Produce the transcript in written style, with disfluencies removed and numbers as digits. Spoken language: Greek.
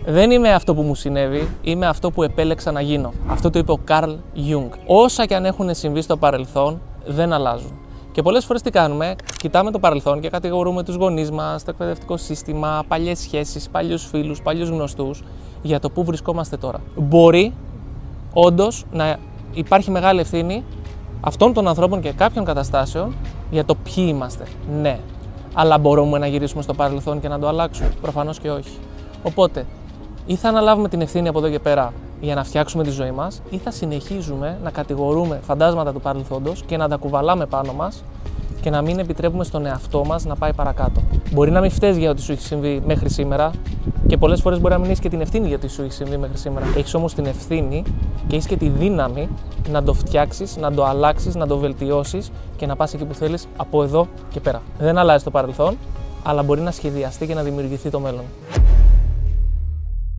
Δεν είμαι αυτό που μου συνέβη, είμαι αυτό που επέλεξα να γίνω. Αυτό το είπε ο Καρλ Γιούγκ. Όσα και αν έχουν συμβεί στο παρελθόν, δεν αλλάζουν. Και πολλές φορές τι κάνουμε, κοιτάμε το παρελθόν και κατηγορούμε τους γονείς μας, το εκπαιδευτικό σύστημα, παλιές σχέσεις, παλιούς φίλους, παλιούς γνωστούς για το πού βρισκόμαστε τώρα. Μπορεί όντως να υπάρχει μεγάλη ευθύνη αυτών των ανθρώπων και κάποιων καταστάσεων για το ποιοι είμαστε. Ναι. Αλλά μπορούμε να γυρίσουμε στο παρελθόν και να το αλλάξουμε? Προφανώς και όχι. Οπότε, ή θα αναλάβουμε την ευθύνη από εδώ και πέρα για να φτιάξουμε τη ζωή μας, ή θα συνεχίζουμε να κατηγορούμε φαντάσματα του παρελθόντος και να τα κουβαλάμε πάνω μας και να μην επιτρέπουμε στον εαυτό μας να πάει παρακάτω. Μπορεί να μην φταίς για ό,τι σου έχει συμβεί μέχρι σήμερα και πολλές φορές μπορεί να μην έχεις και την ευθύνη για ό,τι σου έχει συμβεί μέχρι σήμερα. Έχεις όμως την ευθύνη και έχεις και τη δύναμη να το φτιάξεις, να το αλλάξεις, να το βελτιώσεις και να πας εκεί που θέλεις από εδώ και πέρα. Δεν αλλάζει το παρελθόν, αλλά μπορεί να σχεδιαστεί και να δημιουργηθεί το μέλλον.